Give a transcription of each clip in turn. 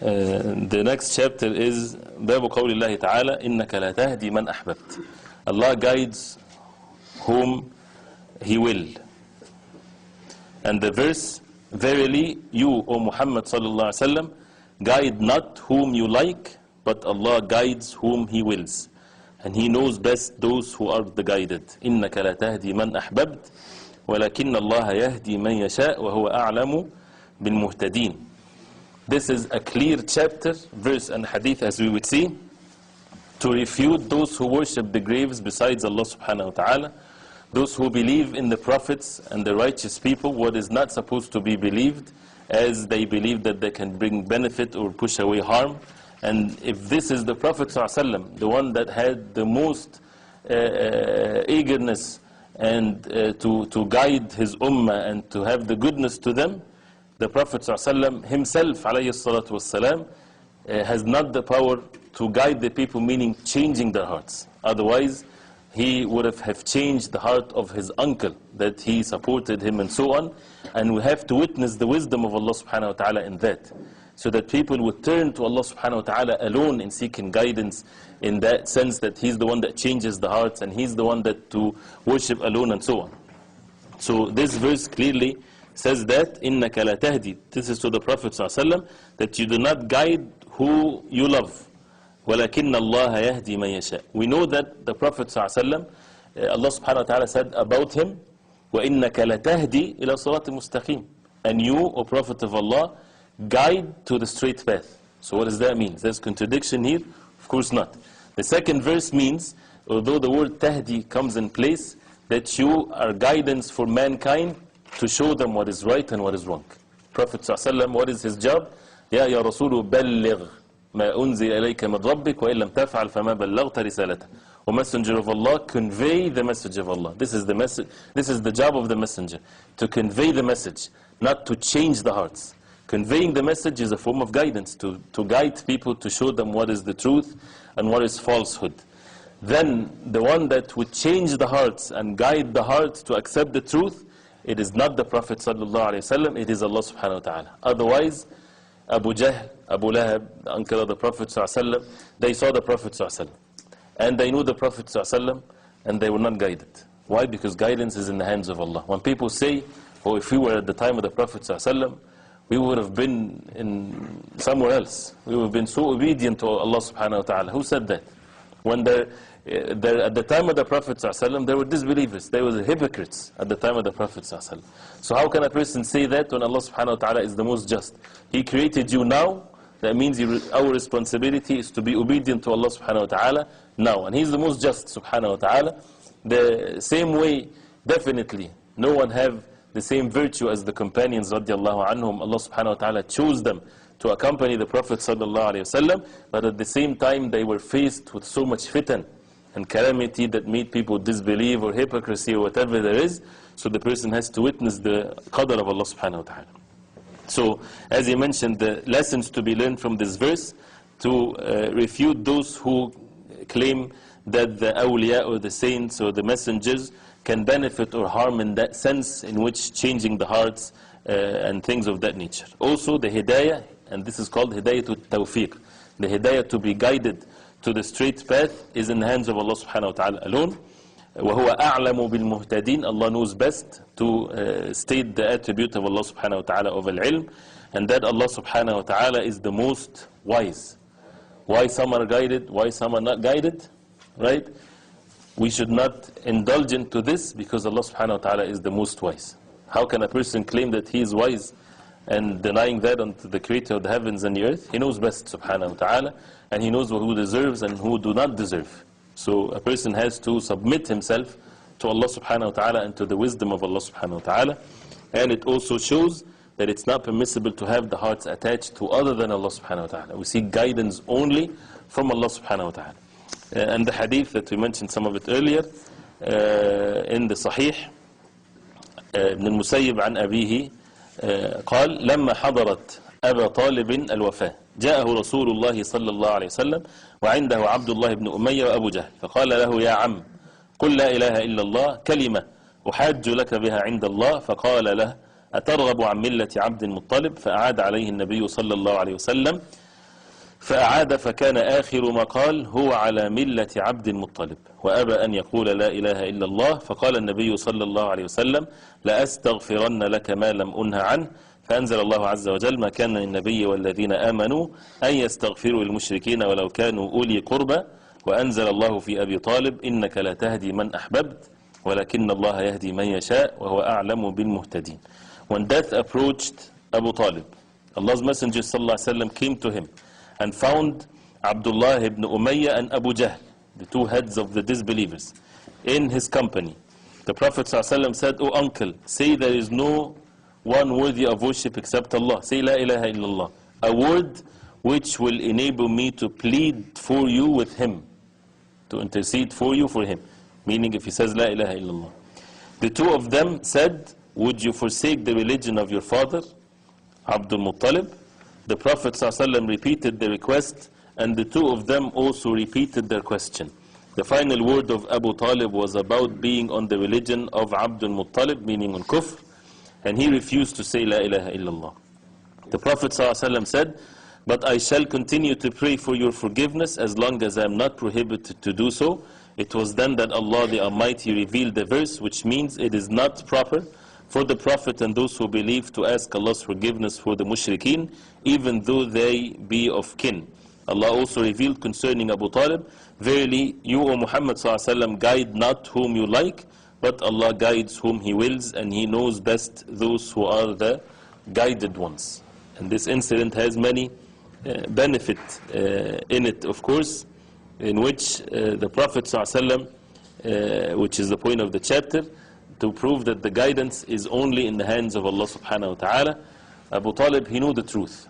The next chapter is باب قول الله تعالى إنك لا تهدي من أحببت. Allah guides whom He will. And the verse, verily you, O Muhammad sallallahu alaihi wasallam, guide not whom you like, but Allah guides whom He wills. And He knows best those who are the guided. إنك لا تهدي من أحببت ولكن الله يهدي من يشاء وهو أعلم بالمهتدين. This is a clear chapter, verse and hadith, as we would see, to refute those who worship the graves besides Allah subhanahu wa ta'ala, those who believe in the prophets and the righteous people what is not supposed to be believed, as they believe that they can bring benefit or push away harm. And if this is the Prophet ﷺ, the one that had the most eagerness and to guide his ummah and to have the goodness to them, the Prophet ﷺ himself alayhi salatu wassalam, has not the power to guide the people, meaning changing their hearts. Otherwise, he would have changed the heart of his uncle, that he supported him and so on. And we have to witness the wisdom of Allah subhanahu wa ta'ala in that, so that people would turn to Allah subhanahu wa ta'ala alone in seeking guidance, in that sense that He's the one that changes the hearts and He's the one that to worship alone and so on. So this verse clearly says that إِنَّكَ لَا تَهْدِي. This is to the Prophet ﷺ, that you do not guide who you love. وَلَكِنَّ اللَّهَ يَهْدِي مَنْ يَشَاءُ. We know that the Prophet ﷺ, Allah subhanahu wa ta'ala said about him, وَإِنَّكَ لَتَهْدِي إِلَى صِرَاطٍ مُسْتَقِيمٍ. And you, O Prophet of Allah, guide to the straight path. So what does that mean? There's contradiction here? Of course not. The second verse means, although the word tahdi comes in place, that you are guidance for mankind to show them what is right and what is wrong. Prophet ﷺ, what is his job? يا رسول بلغ ما أنزل إليك من ربك وإن لم تفعل فما بلغت رسالته. O Messenger of Allah, convey the message of Allah. This is the message. This is the job of the messenger, to convey the message, not to change the hearts. Conveying the message is a form of guidance, to guide people, to show them what is the truth and what is falsehood. Then the one that would change the hearts and guide the hearts to accept the truth, it is not the Prophet sallallahu alaihi wasallam, it is Allah subhanahu wa ta'ala. Otherwise, Abu Jahl, Abu Lahab, the uncle of the Prophet sallallahu alaihi wasallam, they saw the Prophet sallallahu alaihi wasallam, and they knew the Prophet sallallahu alaihi wasallam, and they were not guided. Why? Because guidance is in the hands of Allah. When people say, oh, if we were at the time of the Prophet sallallahu alaihi wasallam, we would have been in somewhere else. We would have been so obedient to Allah subhanahu wa ta'ala. Who said that? When at the time of the Prophet ﷺ, there were disbelievers. There were hypocrites at the time of the Prophet ﷺ. So how can a person say that when Allah subhanahu wa ta'ala is the most just? He created you now. That means our responsibility is to be obedient to Allah subhanahu wa ta'ala now. And He's the most just subhanahu wa ta'ala. The same way, definitely, no one have the same virtue as the companions radiallahu anhum. Allah subhanahu wa ta'ala chose them to accompany the Prophet sallallahu alaihi wasallam, but at the same time they were faced with so much fitan and calamity that made people disbelieve or hypocrisy or whatever there is. So the person has to witness the qadr of Allah subhanahu wa ta'ala. So as he mentioned, the lessons to be learned from this verse, to refute those who claim that the awliya or the saints or the messengers can benefit or harm in that sense, in which changing the hearts and things of that nature. Also the hidayah, and this is called hidayah to tawfiq. The hidayah to be guided to the straight path is in the hands of Allah subhanahu wa ta'ala alone. وَهُوَ أَعْلَمُ بِالْمُهْتَدِينَ. Allah knows best to state the attribute of Allah subhanahu wa ta'ala of al-ilm, and that Allah subhanahu wa ta'ala is the most wise. Why some are guided, why some are not guided, right? We should not indulge into this, because Allah subhanahu wa ta'ala is the most wise. How can a person claim that he is wise and denying that unto the creator of the heavens and the earth? He knows best subhanahu wa ta'ala, and he knows who deserves and who do not deserve. So a person has to submit himself to Allah subhanahu wa ta'ala and to the wisdom of Allah subhanahu wa ta'ala. And it also shows that it's not permissible to have the hearts attached to other than Allah subhanahu wa ta'ala. We seek guidance only from Allah subhanahu wa ta'ala. And the hadith that we mentioned some of it earlier in the Sahih, ابن المسيب عن أبيه قال لما حضرت أبا طالب الوفاة جاءه رسول الله صلى الله عليه وسلم وعنده عبد الله بن أمية وأبو جهل فقال له يا عم قل لا إله إلا الله كلمة أحاج لك بها عند الله فقال له أترغب عن ملة عبد المطلب؟ فأعاد عليه النبي صلى الله عليه وسلم، فأعاد فكان آخر ما قال هو على ملة عبد المطلب، وأبى أن يقول لا إله إلا الله. فقال النبي صلى الله عليه وسلم لأستغفرن لك ما لم أنه عنه. فأنزل الله عز وجل ما كان للنبي والذين آمنوا أن يستغفروا للمشركين ولو كانوا أولي قربى. وأنزل الله في أبي طالب إنك لا تهدي من أحببت ولكن الله يهدي من يشاء وهو أعلم بالمهتدين. When death approached Abu Talib, Allah's Messenger sallallahu alaihi wasallam came to him and found Abdullah ibn Umayyah and Abu Jahl, the two heads of the disbelievers, in his company. The Prophet ﷺ said, "O uncle, say there is no one worthy of worship except Allah. Say La ilaha illallah, a word which will enable me to plead for you with him, to intercede for you for him." Meaning if he says La ilaha illallah. The two of them said, "Would you forsake the religion of your father, Abdul Muttalib?" The Prophet ﷺ repeated the request, and the two of them also repeated their question. The final word of Abu Talib was about being on the religion of Abdul Muttalib, meaning on kufr, and he refused to say La ilaha illallah. The Prophet ﷺ said, "But I shall continue to pray for your forgiveness as long as I am not prohibited to do so." It was then that Allah the Almighty revealed the verse, which means it is not proper for the Prophet and those who believe to ask Allah's forgiveness for the mushrikeen, even though they be of kin. Allah also revealed concerning Abu Talib, "Verily, you, O Muhammad ﷺ, guide not whom you like, but Allah guides whom He wills, and He knows best those who are the guided ones." And this incident has many benefit in it, of course, in which the Prophet ﷺ, which is the point of the chapter, to prove that the guidance is only in the hands of Allah subhanahu wa ta'ala. Abu Talib, he knew the truth.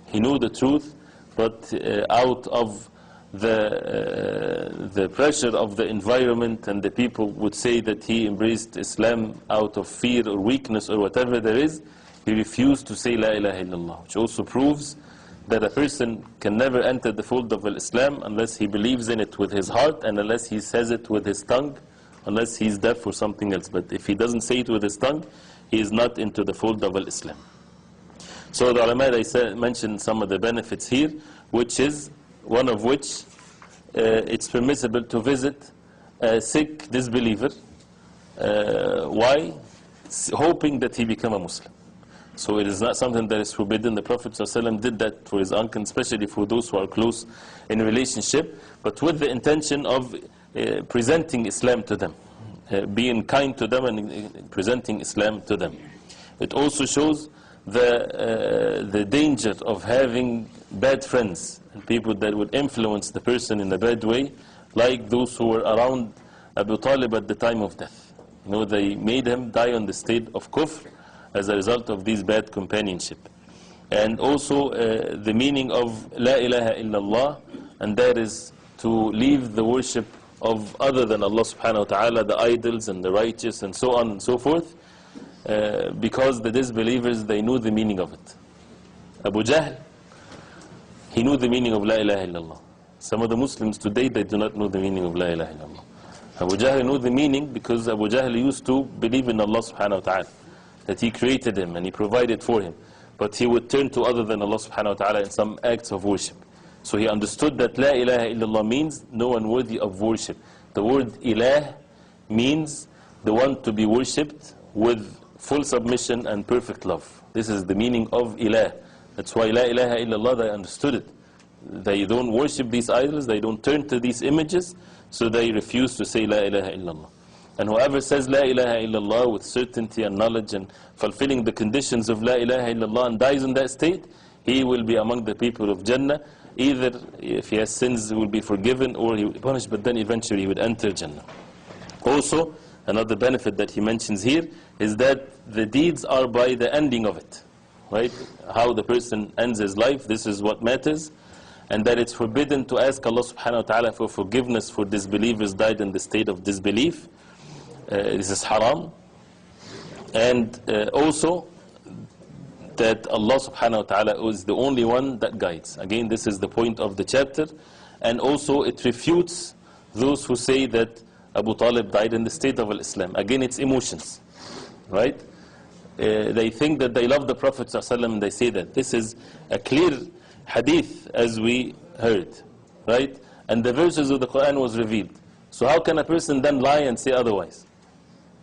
He knew the truth, but out of the pressure of the environment, and the people would say that he embraced Islam out of fear or weakness or whatever there is, he refused to say La ilaha illallah, which also proves that a person can never enter the fold of Islam unless he believes in it with his heart, and unless he says it with his tongue, unless he's deaf or something else. But if he doesn't say it with his tongue, he is not into the fold of Islam. So the ulama, they mentioned some of the benefits here, which is, one of which, it's permissible to visit a sick disbeliever. Why? Hoping that he become a Muslim. So it is not something that is forbidden. The Prophet ﷺ did that for his uncle, especially for those who are close in relationship, but with the intention of presenting Islam to them, being kind to them and presenting Islam to them. It also shows the danger of having bad friends and people that would influence the person in a bad way, like those who were around Abu Talib at the time of death. You know, they made him die on the state of kufr as a result of these bad companionship. And also the meaning of La ilaha illallah, and that is to leave the worship of other than Allah subhanahu wa ta'ala, the idols and the righteous and so on and so forth, because the disbelievers, they knew the meaning of it. Abu Jahl, he knew the meaning of La ilaha illallah. Some of the Muslims today, they do not know the meaning of La ilaha illallah. Abu Jahl knew the meaning because Abu Jahl used to believe in Allah subhanahu wa ta'ala, that He created him and He provided for him. But he would turn to other than Allah subhanahu wa ta'ala in some acts of worship. So he understood that La ilaha illallah means no one worthy of worship. The word ilah means the one to be worshipped with full submission and perfect love. This is the meaning of ilah. That's why La ilaha illallah, they understood it. They don't worship these idols, they don't turn to these images, so they refuse to say La ilaha illallah. And whoever says La ilaha illallah with certainty and knowledge and fulfilling the conditions of La ilaha illallah and dies in that state, he will be among the people of Jannah. Either if he has sins, he will be forgiven, or he will be punished, but then eventually he would enter Jannah. Also, another benefit that he mentions here is that the deeds are by the ending of it. Right? How the person ends his life, this is what matters. And that it's forbidden to ask Allah subhanahu wa ta'ala for forgiveness for disbelievers died in the state of disbelief. This is haram. And also that Allah subhanahu wa ta'ala is the only one that guides. Again, this is the point of the chapter. And also it refutes those who say that Abu Talib died in the state of Islam. Again, it's emotions, right? they think that they love the Prophet ﷺ and they say that. This is a clear hadith, as we heard, right? And the verses of the Quran was revealed. So how can a person then lie and say otherwise?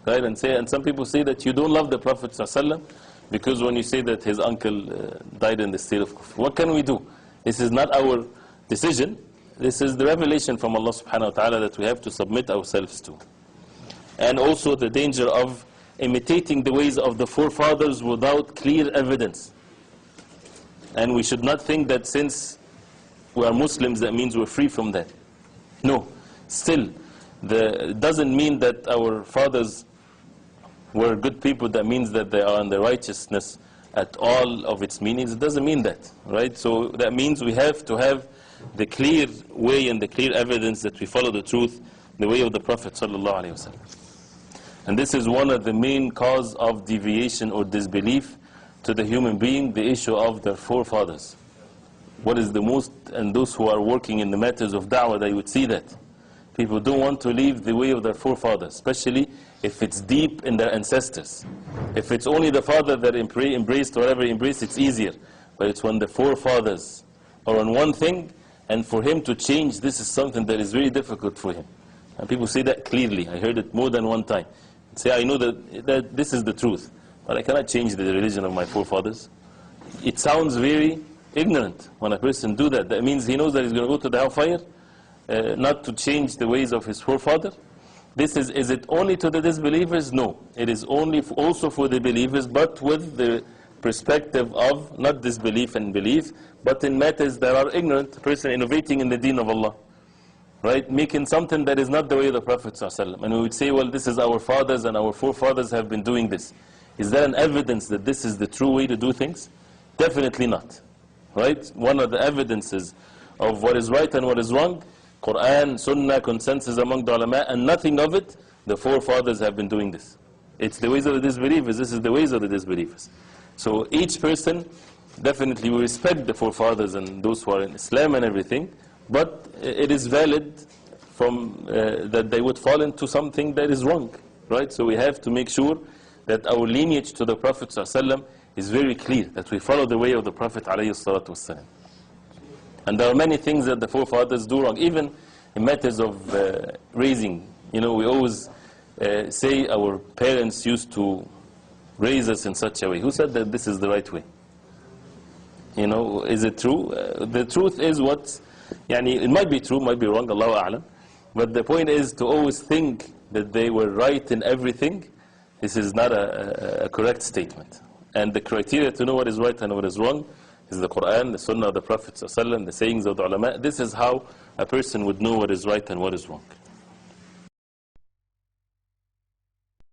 Right? And some people say that you don't love the Prophet ﷺ because when you say that his uncle died in the state of kufr. What can we do? This is not our decision. This is the revelation from Allah subhanahu wa ta'ala that we have to submit ourselves to. And also the danger of imitating the ways of the forefathers without clear evidence. And we should not think that since we are Muslims, that means we're free from that. No. Still, it doesn't mean that our fathers were good people, that means that they are in the righteousness at all of its meanings. It doesn't mean that, right? So that means we have to have the clear way and the clear evidence that we follow the truth, the way of the Prophet ﷺ. And this is one of the main cause of deviation or disbelief to the human being, the issue of their forefathers. What is the most, and those who are working in the matters of da'wah, they would see that. People don't want to leave the way of their forefathers, especially if it's deep in their ancestors. If it's only the father that embraced whatever he embraced, it's easier. But it's when the forefathers are on one thing, and for him to change, this is something that is very difficult for him. And people say that clearly. I heard it more than one time. Say, I know that this is the truth, but I cannot change the religion of my forefathers. It sounds very ignorant when a person do that. That means he knows that he's going to go to the hellfire, not to change the ways of his forefather. Is it only to the disbelievers? No. It is only also for the believers, but with the perspective of not disbelief and belief, but in matters that are ignorant, a person innovating in the deen of Allah. Right? Making something that is not the way of the Prophet ﷺ. And we would say, well, this is our fathers and our forefathers have been doing this. Is there an evidence that this is the true way to do things? Definitely not. Right? One of the evidences of what is right and what is wrong, Quran, Sunnah, consensus among the ulama, and nothing of it, the forefathers have been doing this. It's the ways of the disbelievers. This is the ways of the disbelievers. So each person, definitely we respect the forefathers and those who are in Islam and everything, but it is valid from that they would fall into something that is wrong, right? So we have to make sure that our lineage to the Prophet ﷺ is very clear, that we follow the way of the Prophet ﷺ. And there are many things that the forefathers do wrong, even in matters of raising. You know, we always say our parents used to raise us in such a way. Who said that this is the right way? You know, is it true? The truth is what... it might be true, might be wrong, Allahu A'lam. But the point is to always think that they were right in everything. This is not a correct statement. And the criteria to know what is right and what is wrong is the Quran, the Sunnah of the Prophet ﷺ, the sayings of the ulama. This is how a person would know what is right and what is wrong.